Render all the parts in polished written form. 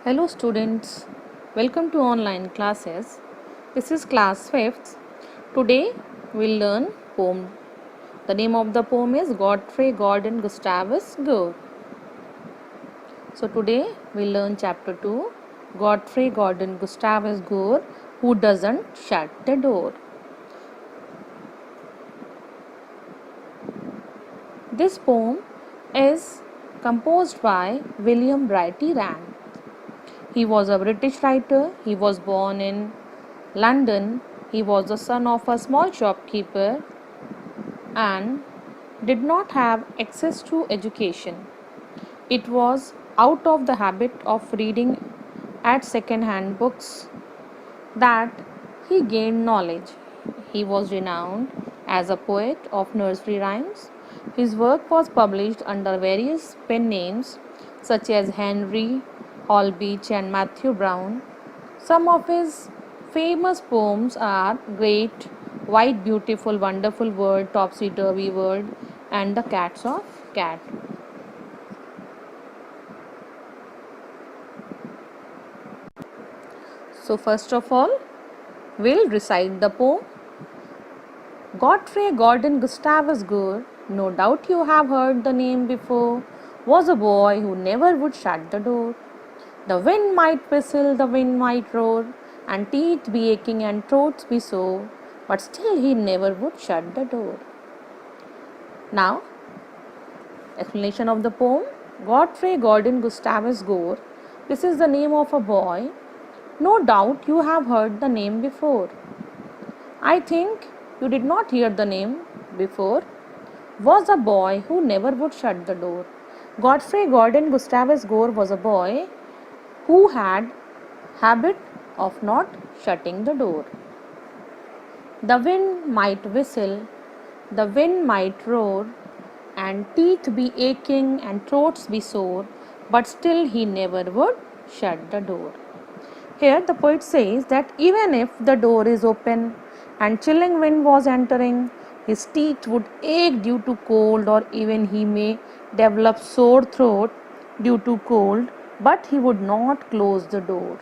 Hello students, welcome to online classes. This is class 5th. Today we'll learn poem. The name of the poem is Godfrey Gordon Gustavus Gore. So today we'll learn chapter 2, Godfrey Gordon Gustavus Gore, Who Doesn't Shut the Door. This poem is composed by William Brighty Rank. He was a British writer. He was born in London. He was the son of a small shopkeeper and did not have access to education. It was out of the habit of reading at second-hand books that he gained knowledge. He was renowned as a poet of nursery rhymes. His work was published under various pen names such as Henry Holbeach and Matthew Brown. Some of his famous poems are Great, White, Beautiful, Wonderful World, Topsy Turvy World, and The Cats of Cat. So, first of all, we'll recite the poem. Godfrey Gordon Gustavus Gore, no doubt you have heard the name before, was a boy who never would shut the door. The wind might whistle, the wind might roar, and teeth be aching and throats be sore, but still he never would shut the door. Now, explanation of the poem. Godfrey Gordon Gustavus Gore. This is the name of a boy. No doubt you have heard the name before. I think you did not hear the name before. Was a boy who never would shut the door. Godfrey Gordon Gustavus Gore was a boy who had habit of not shutting the door. The wind might whistle, the wind might roar, and teeth be aching and throats be sore, but still he never would shut the door. Here the poet says that even if the door is open and chilling wind was entering, his teeth would ache due to cold, or even he may develop sore throat due to cold, but he would not close the door.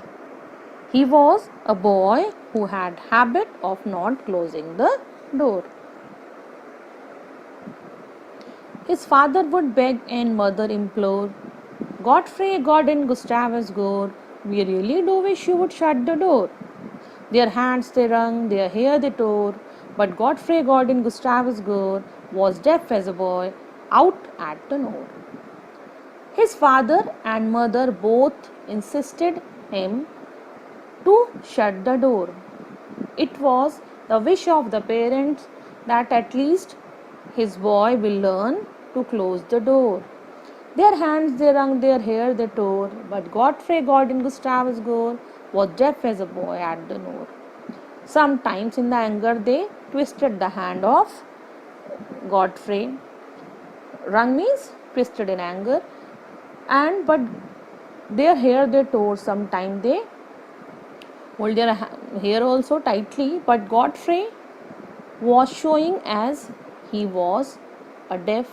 He was a boy who had habit of not closing the door. His father would beg and mother implore, Godfrey Gordon Gustavus Gore, we really do wish you would shut the door. Their hands they wrung, their hair they tore, but Godfrey Gordon Gustavus Gore was deaf as a boy, out at the door. His father and mother both insisted him to shut the door. It was the wish of the parents that at least his boy will learn to close the door. Their hands they wrung, their hair they tore, but Godfrey Gordon Gustavus Gore was deaf as a boy at the door. Sometimes in the anger they twisted the hand of Godfrey. Wrung means twisted in anger, and but their hair they tore. Sometimes they hold their hair also tightly, but Godfrey was showing as he was a deaf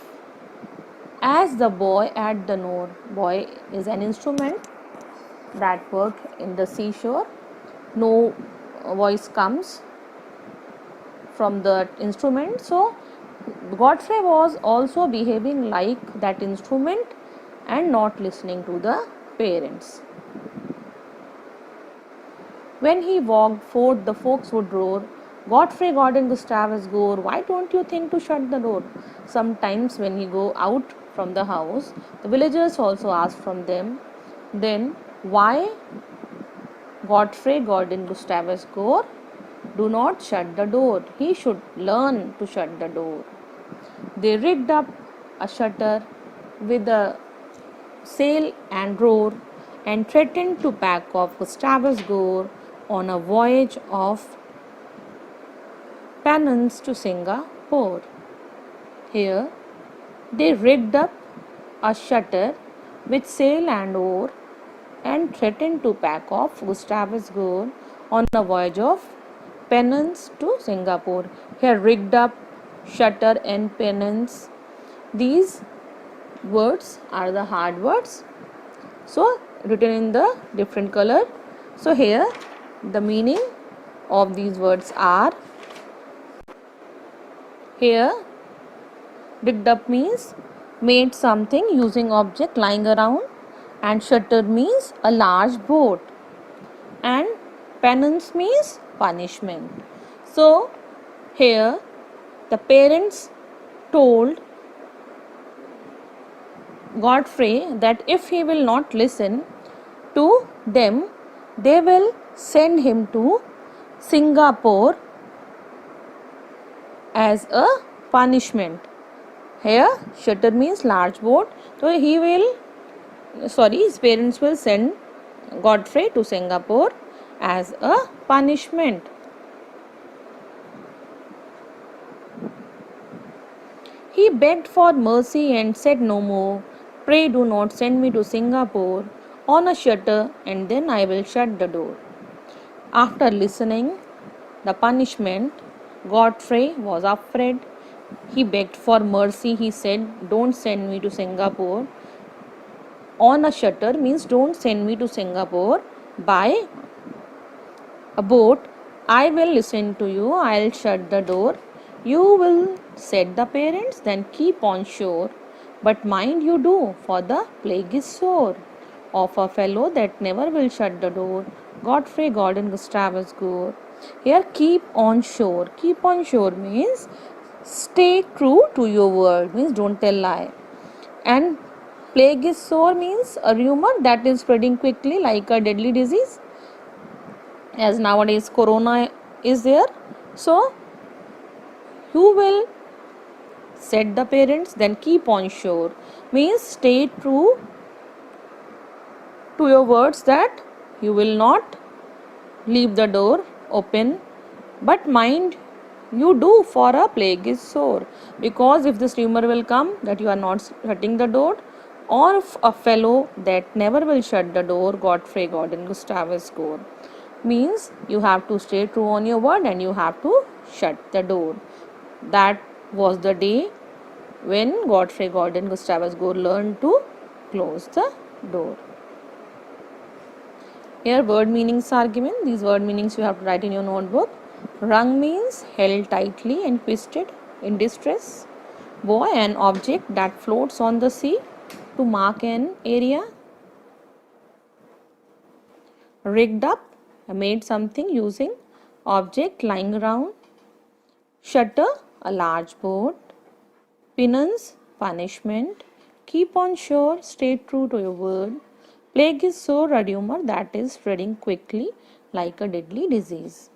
as the boy at the door. Boy is an instrument that work in the seashore. No voice comes from the instrument, so Godfrey was also behaving like that instrument and not listening to the parents. When he walked forth, the folks would roar, Godfrey Gordon Gustavus Gore, why don't you think to shut the door? Sometimes when he go out from the house, the villagers also ask from them, then why Godfrey Gordon Gustavus Gore do not shut the door? He should learn to shut the door. They rigged up a shutter with a sail and roar and threatened to pack off Gustavus Gore on a voyage of penance to Singapore. Here they rigged up a shutter with sail and oar and threatened to pack off Gustavus Gore on a voyage of penance to Singapore. Here rigged up, shutter and penance, these words are the hard words. So written in the different color. So here the meaning of these words are, here digged up means made something using object lying around, and shutter means a large boat, and penance means punishment. So here the parents told Godfrey that if he will not listen to them, they will send him to Singapore as a punishment. Here shutter means large boat. So his parents will send Godfrey to Singapore as a punishment. He begged for mercy and said no more. Pray do not send me to Singapore. On a shutter, and then I will shut the door. After listening the punishment, Godfrey was afraid. He begged for mercy. He said, don't send me to Singapore. On a shutter means don't send me to Singapore by a boat. I will listen to you. I'll shut the door. You will, said the parents, then keep on shore. But mind you do, for the plague is sore. Of a fellow that never will shut the door. Godfrey Gordon Gustavus Gore. Here keep on shore. Keep on shore means stay true to your word, means don't tell lie. And plague is sore means a rumor that is spreading quickly like a deadly disease. As nowadays corona is there. So you will, said the parents, then keep on shore means stay true to your words that you will not leave the door open, but mind you do, for a plague is sore. Because if this rumor will come that you are not shutting the door, or if a fellow that never will shut the door, Godfrey Gordon Gustavus Gore, means you have to stay true on your word and you have to shut the door. That was the day when Godfrey Gordon Gustavus Gore learned to close the door. Here word meanings are given. These word meanings you have to write in your notebook. Wrung means held tightly and twisted in distress. Buoy, an object that floats on the sea to mark an area. Rigged up, made something using object lying around. Shutter, a large boat. Penance, punishment. Keep on shore, stay true to your word. Plague is sore, a rumor that is spreading quickly like a deadly disease.